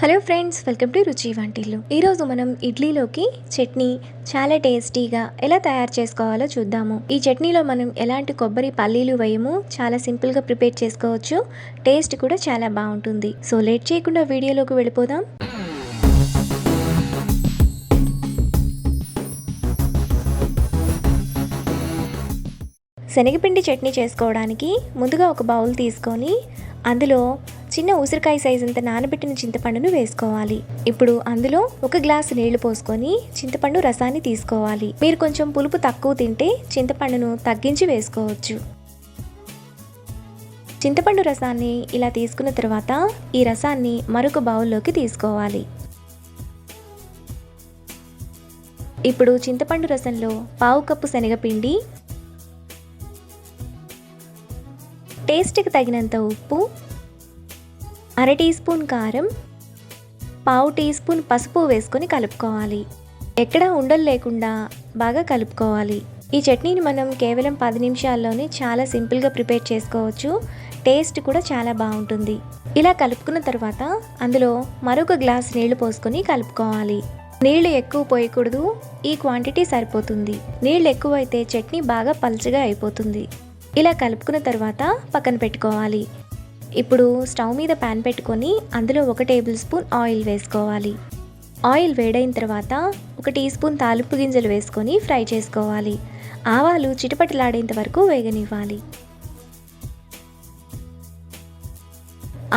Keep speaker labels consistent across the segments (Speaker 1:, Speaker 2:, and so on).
Speaker 1: Hello friends, welcome to రుచి వంటిల్లు. ఈరోజు మనం ఇడ్లీలోకి చట్నీ చాలా టేస్టీగా ఎలా తయారు చేసుకోవాలో చూద్దాము. ఈ చట్నీలో మనం ఎలాంటి కొబ్బరి పల్లీలు వేయము, చాలా సింపుల్గా ప్రిపేర్ చేసుకోవచ్చు. టేస్ట్ కూడా చాలా బాగుంటుంది. సో లేట్ చేయకుండా వీడియోలోకి వెళ్ళిపోదాం. శనగపిండి చట్నీ చేసుకోవడానికి ముందుగా ఒక బౌల్ తీసుకొని అందులో చిన్న ఉసిరికాయ సైజ్ అంత నానబెట్టిన చింతపండును వేసుకోవాలి. ఇప్పుడు అందులో ఒక గ్లాసు నీళ్లు పోసుకొని చింతపండు రసాన్ని తీసుకోవాలి. మీరు కొంచెం పులుపు తక్కువ తింటే చింతపండును తగ్గించి వేసుకోవచ్చు. చింతపండు రసాన్ని ఇలా తీసుకున్న తర్వాత ఈ రసాన్ని మరొక బౌల్లోకి తీసుకోవాలి. ఇప్పుడు చింతపండు రసంలో పావు కప్పు శనగపిండి, టేస్ట్కి తగినంత ఉప్పు, అర టీ స్పూన్ కారం, పావు టీ స్పూన్ పసుపు వేసుకొని కలుపుకోవాలి. ఎక్కడా ఉండలు లేకుండా బాగా కలుపుకోవాలి. ఈ చట్నీని మనం కేవలం 10 నిమిషాల్లోనే చాలా సింపుల్గా ప్రిపేర్ చేసుకోవచ్చు. టేస్ట్ కూడా చాలా బాగుంటుంది. ఇలా కలుపుకున్న తర్వాత అందులో మరొక గ్లాస్ నీళ్లు పోసుకొని కలుపుకోవాలి. నీళ్లు ఎక్కువ పోయకూడదు, ఈ క్వాంటిటీ సరిపోతుంది. నీళ్ళు ఎక్కువైతే చట్నీ బాగా పల్చగా అయిపోతుంది. ఇలా కలుపుకున్న తర్వాత పక్కన పెట్టుకోవాలి. ఇప్పుడు స్టవ్ మీద ప్యాన్ పెట్టుకొని అందులో 1 టేబుల్ స్పూన్ ఆయిల్ వేసుకోవాలి. ఆయిల్ వేడైన తర్వాత 1 టీ స్పూన్ తాలింపు గింజలు వేసుకొని ఫ్రై చేసుకోవాలి. ఆవాలు చిటపటలాడేంత వరకు వేగనివ్వాలి.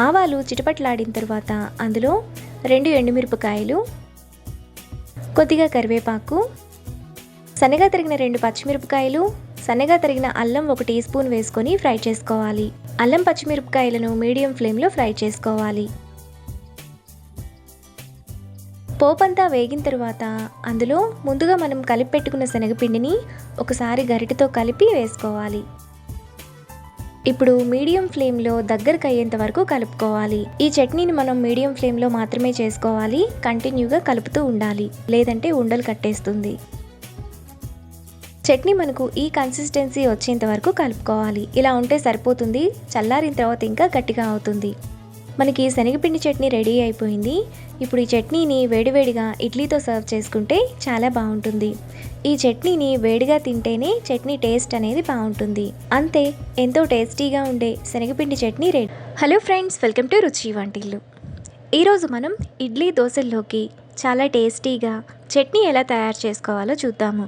Speaker 1: ఆవాలు చిటపటలాడిన తర్వాత అందులో 2 ఎండుమిరపకాయలు, కొద్దిగా కరివేపాకు, సన్నగా తరిగిన 2 పచ్చిమిరపకాయలు, సన్నగా తరిగిన అల్లం 1 టీ స్పూన్ వేసుకొని ఫ్రై చేసుకోవాలి. అల్లం పచ్చిమిరపకాయలను మీడియం ఫ్లేమ్లో ఫ్రై చేసుకోవాలి. పోపంతా వేగిన తర్వాత అందులో ముందుగా మనం కలిపి పెట్టుకున్న శనగపిండిని ఒకసారి గరిటెతో కలిపి వేసుకోవాలి. ఇప్పుడు మీడియం ఫ్లేమ్లో దగ్గరకు అయ్యేంత వరకు కలుపుకోవాలి. ఈ చట్నీని మనం మీడియం ఫ్లేమ్లో మాత్రమే చేసుకోవాలి. కంటిన్యూగా కలుపుతూ ఉండాలి, లేదంటే ఉండలు కట్టేస్తుంది. చట్నీ మనకు ఈ కన్సిస్టెన్సీ వచ్చేంత వరకు కలుపుకోవాలి. ఇలా ఉంటే సరిపోతుంది. చల్లారిన తర్వాత ఇంకా గట్టిగా అవుతుంది. మనకి శనగపిండి చట్నీ రెడీ అయిపోయింది. ఇప్పుడు ఈ చట్నీని వేడివేడిగా ఇడ్లీతో సర్వ్ చేసుకుంటే చాలా బాగుంటుంది. ఈ చట్నీని వేడిగా తింటేనే చట్నీ టేస్ట్ అనేది బాగుంటుంది. అంతే, ఎంతో టేస్టీగా ఉండే శనగపిండి chutney ready. Hello friends, welcome to రుచి వంటిల్లు. ఈరోజు మనం ఇడ్లీ దోశల్లోకి చాలా టేస్టీగా చట్నీ ఎలా తయారు చేసుకోవాలో చూద్దాము.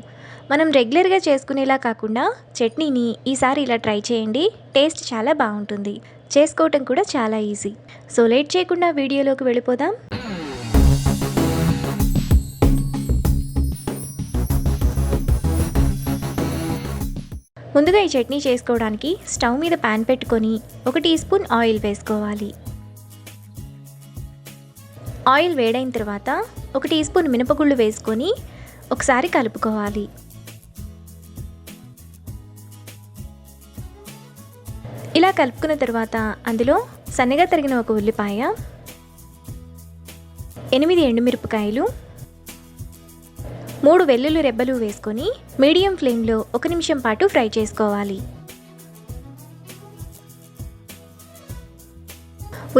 Speaker 1: మనం రెగ్యులర్గా చేసుకునేలా కాకుండా చట్నీని ఈసారి ఇలా ట్రై చేయండి. టేస్ట్ చాలా బాగుంటుంది. చేసుకోవటం కూడా చాలా ఈజీ. సో లేట్ చేయకుండా వీడియోలోకి వెళ్ళిపోదాం. ముందుగా ఈ చట్నీ చేసుకోవడానికి స్టవ్ మీద ప్యాన్ పెట్టుకొని 1 టీ స్పూన్ ఆయిల్ వేసుకోవాలి. ఆయిల్ వేడైన తర్వాత 1 టీ స్పూన్ మినపగుళ్ళు వేసుకొని ఒకసారి కలుపుకోవాలి. ఇలా కలుపుకున్న తర్వాత అందులో సన్నగా తరిగిన 1 ఉల్లిపాయ, 8 ఎండుమిరపకాయలు, 3 వెల్లుల్లి రెబ్బలు వేసుకొని మీడియం ఫ్లేమ్లో 1 నిమిషం పాటు ఫ్రై చేసుకోవాలి.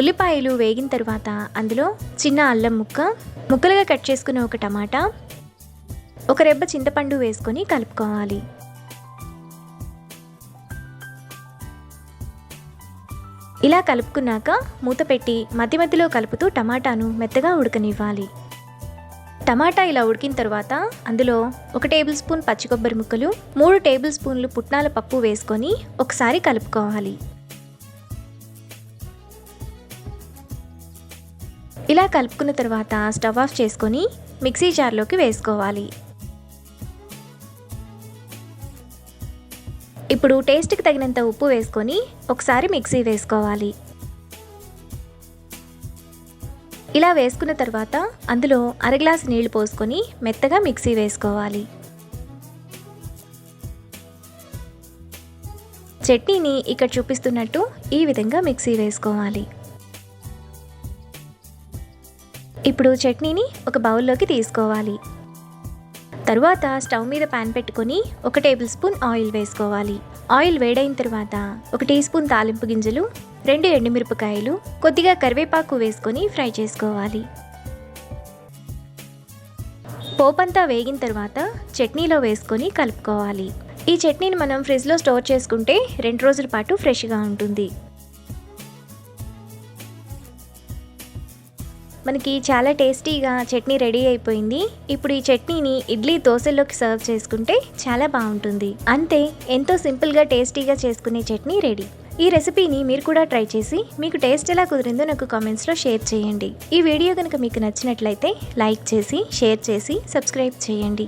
Speaker 1: ఉల్లిపాయలు వేగిన తర్వాత అందులో చిన్న అల్లం ముక్కలుగా కట్ చేసుకున్న 1 టమాటా, 1 రెబ్బ చింతపండు వేసుకొని కలుపుకోవాలి. ఇలా కలుపుకున్నాక మూత పెట్టి మధ్య మధ్యలో కలుపుతూ టమాటాను మెత్తగా ఉడకనివ్వాలి. టమాటా ఇలా ఉడికిన తర్వాత అందులో 1 టేబుల్ స్పూన్ పచ్చి కొబ్బరి ముక్కలు, 3 టేబుల్ స్పూన్లు పుట్నాల పప్పు వేసుకొని ఒకసారి కలుపుకోవాలి. ఇలా కలుపుకున్న తర్వాత స్టవ్ ఆఫ్ చేసుకొని మిక్సీ జార్లోకి వేసుకోవాలి. ఇప్పుడు టేస్ట్కి తగినంత ఉప్పు వేసుకొని ఒకసారి మిక్సీ వేసుకోవాలి. ఇలా వేసుకున్న తర్వాత అందులో అర గ్లాసు నీళ్లు పోసుకొని మెత్తగా మిక్సీ వేసుకోవాలి. చట్నీని ఇక్కడ చూపిస్తున్నట్టు ఈ విధంగా మిక్సీ వేసుకోవాలి. ఇప్పుడు చట్నీని ఒక బౌల్లోకి తరువాత స్టవ్ మీద ప్యాన్ పెట్టుకొని 1 టేబుల్ స్పూన్ ఆయిల్ వేసుకోవాలి. ఆయిల్ వేడైన తర్వాత 1 టీ స్పూన్ తాలింపు గింజలు, 2 ఎండుమిరపకాయలు, కొద్దిగా కరివేపాకు వేసుకొని ఫ్రై చేసుకోవాలి. పోపంతా వేగిన తర్వాత చట్నీలో వేసుకొని కలుపుకోవాలి. ఈ చట్నీని మనం ఫ్రిడ్జ్లో స్టోర్ చేసుకుంటే 2 రోజుల పాటు ఫ్రెష్గా ఉంటుంది. మనకి చాలా టేస్టీగా చట్నీ రెడీ అయిపోయింది. ఇప్పుడు ఈ చట్నీని ఇడ్లీ, దోశల్లోకి సర్వ్ చేసుకుంటే చాలా బాగుంటుంది. అంతే, ఎంతో సింపుల్గా టేస్టీగా చేసుకునే చట్నీ రెడీ. ఈ రెసిపీని మీరు కూడా ట్రై చేసి మీకు టేస్ట్ ఎలా కుదిరిందో నాకు కామెంట్స్లో షేర్ చేయండి. ఈ వీడియో కనుక మీకు నచ్చినట్లయితే లైక్ చేసి, షేర్ చేసి, సబ్స్క్రైబ్ చేయండి.